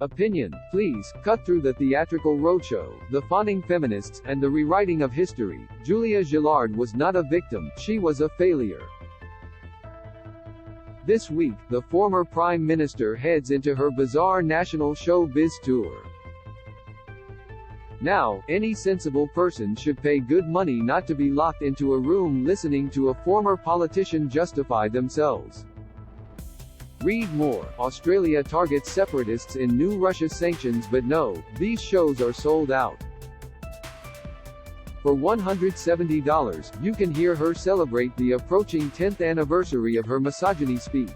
Opinion, please, cut through the theatrical roadshow, the fawning feminists, and the rewriting of history. Julia Gillard was not a victim, she was a failure. This week, the former Prime Minister heads into her bizarre national show-biz tour. Now, any sensible person should pay good money not to be locked into a room listening to a former politician justify themselves. Read more. Australia targets separatists in new Russia sanctions, but no, these shows are sold out. For $170, you can hear her celebrate the approaching 10th anniversary of her misogyny speech.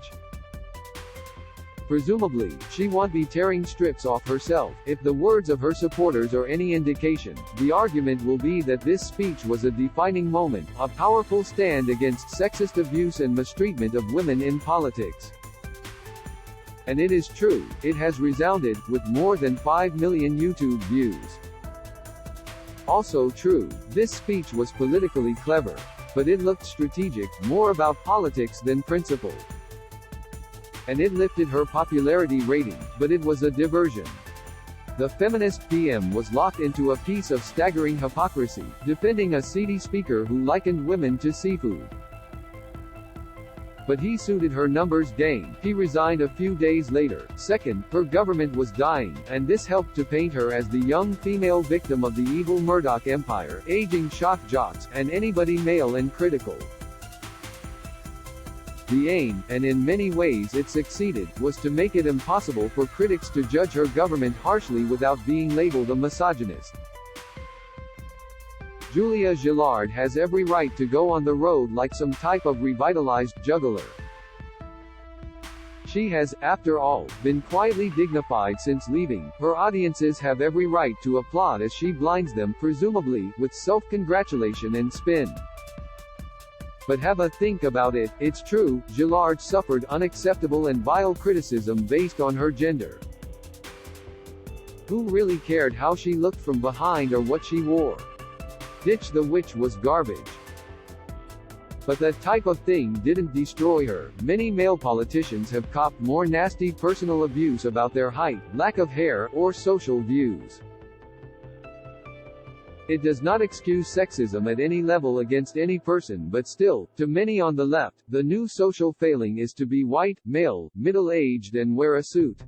Presumably, she won't be tearing strips off herself. If the words of her supporters are any indication, the argument will be that this speech was a defining moment, a powerful stand against sexist abuse and mistreatment of women in politics. And it is true, it has resounded, with more than 5 million YouTube views. Also true, this speech was politically clever. But it looked strategic, more about politics than principle. And it lifted her popularity rating, but it was a diversion. The feminist PM was locked into a piece of staggering hypocrisy, defending a seedy speaker who likened women to seafood. But he suited her numbers game. He resigned a few days later. Second, her government was dying, and this helped to paint her as the young female victim of the evil Murdoch empire, aging shock jocks, and anybody male and critical. The aim, and in many ways it succeeded, was to make it impossible for critics to judge her government harshly without being labeled a misogynist. Julia Gillard has every right to go on the road like some type of revitalized juggler. She has, after all, been quietly dignified since leaving. Her audiences have every right to applaud as she blinds them, presumably, with self-congratulation and spin. But have a think about it. It's true, Gillard suffered unacceptable and vile criticism based on her gender. Who really cared how she looked from behind or what she wore? Ditch the witch was garbage. But that type of thing didn't destroy her. Many male politicians have copped more nasty personal abuse about their height, lack of hair, or social views. It does not excuse sexism at any level against any person, but still, to many on the left, the new social failing is to be white, male, middle-aged and wear a suit.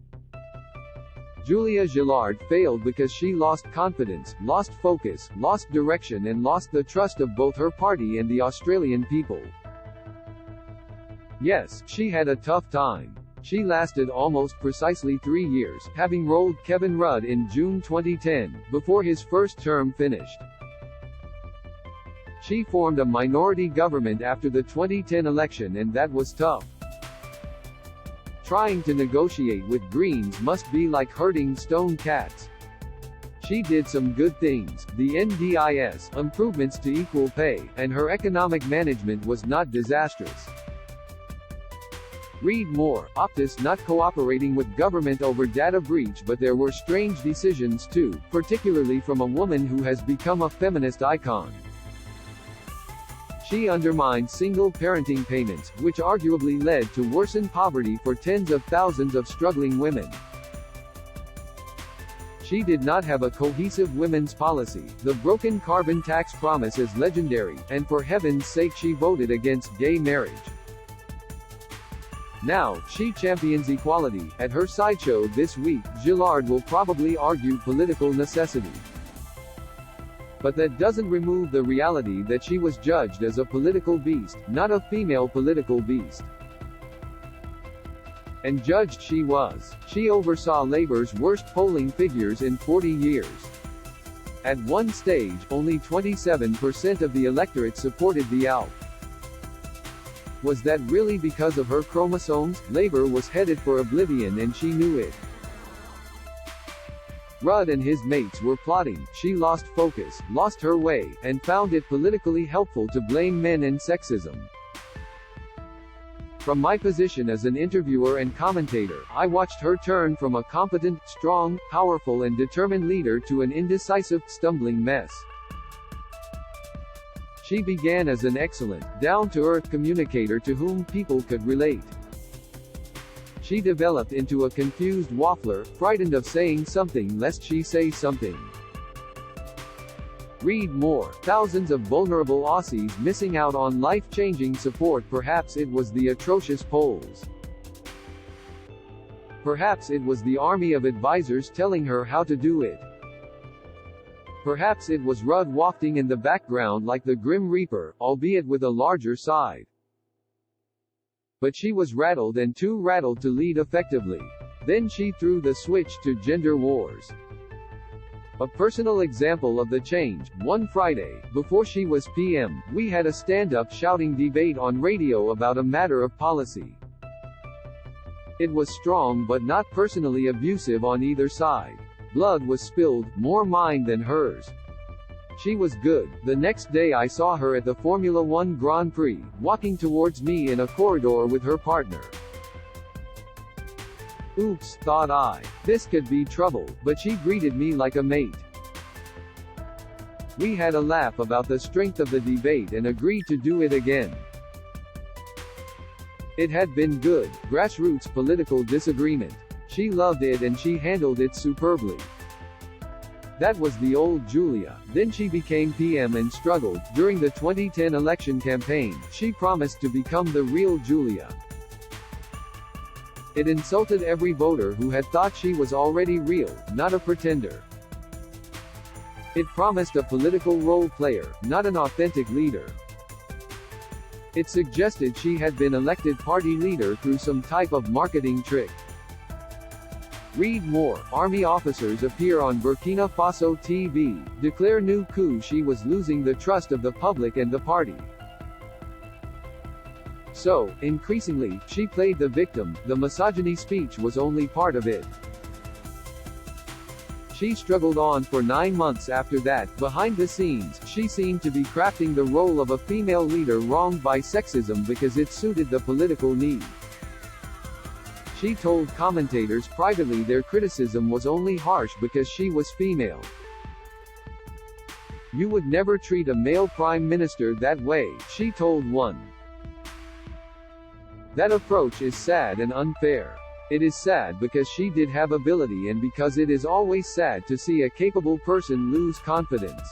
Julia Gillard failed because she lost confidence, lost focus, lost direction and lost the trust of both her party and the Australian people. Yes, she had a tough time. She lasted almost precisely 3 years, having rolled Kevin Rudd in June 2010, before his first term finished. She formed a minority government after the 2010 election, and that was tough. Trying to negotiate with Greens must be like herding stone cats. She did some good things, the NDIS, improvements to equal pay, and her economic management was not disastrous. Read more. Optus not cooperating with government over data breach, but there were strange decisions too, particularly from a woman who has become a feminist icon. She undermined single parenting payments, which arguably led to worsened poverty for tens of thousands of struggling women. She did not have a cohesive women's policy. The broken carbon tax promise is legendary, and for heaven's sake she voted against gay marriage. Now, she champions equality. At her sideshow this week, Gillard will probably argue political necessity. But that doesn't remove the reality that she was judged as a political beast, not a female political beast. And judged she was. She oversaw Labour's worst polling figures in 40 years. At one stage, only 27% of the electorate supported the ALP. Was that really because of her chromosomes? Labour was headed for oblivion and she knew it. Rudd and his mates were plotting. She lost focus, lost her way, and found it politically helpful to blame men and sexism. From my position as an interviewer and commentator, I watched her turn from a competent, strong, powerful and determined leader to an indecisive, stumbling mess. She began as an excellent, down-to-earth communicator to whom people could relate. She developed into a confused waffler, frightened of saying something lest she say something. Read more. Thousands of vulnerable Aussies missing out on life-changing support. Perhaps it was the atrocious polls. Perhaps it was the army of advisors telling her how to do it. Perhaps it was Rudd wafting in the background like the Grim Reaper, albeit with a larger side. But she was rattled and too rattled to lead effectively. Then she threw the switch to gender wars. A personal example of the change: one Friday, before she was PM, we had a stand-up shouting debate on radio about a matter of policy. It was strong but not personally abusive on either side. Blood was spilled, more mine than hers. She was good. The next day I saw her at the Formula One Grand Prix, walking towards me in a corridor with her partner. Oops, thought I. This could be trouble, but she greeted me like a mate. We had a laugh about the strength of the debate and agreed to do it again. It had been good, grassroots political disagreement. She loved it and she handled it superbly. That was the old Julia. Then she became PM and struggled. During the 2010 election campaign, she promised to become the real Julia. It insulted every voter who had thought she was already real, not a pretender. It promised a political role player, not an authentic leader. It suggested she had been elected party leader through some type of marketing trick. Read more. Army officers appear on Burkina Faso TV, declare new coup. She was losing the trust of the public and the party. So, increasingly, she played the victim. The misogyny speech was only part of it. She struggled on for 9 months after that. Behind the scenes, she seemed to be crafting the role of a female leader wronged by sexism because it suited the political need. She told commentators privately their criticism was only harsh because she was female. You would never treat a male prime minister that way, she told one. That approach is sad and unfair. It is sad because she did have ability and because it is always sad to see a capable person lose confidence.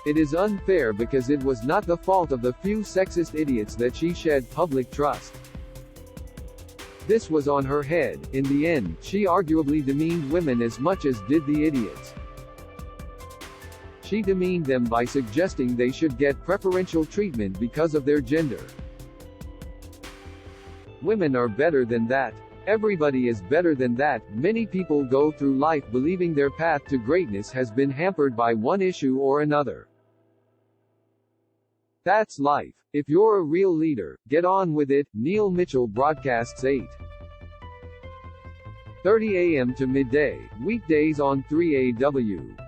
It is unfair because it was not the fault of the few sexist idiots that she shed public trust. This was on her head. In the end, she arguably demeaned women as much as did the idiots. She demeaned them by suggesting they should get preferential treatment because of their gender. Women are better than that. Everybody is better than that. Many people go through life believing their path to greatness has been hampered by one issue or another. That's life. If you're a real leader, get on with it. Neil Mitchell broadcasts 8:30 a.m. to midday, weekdays on 3AW.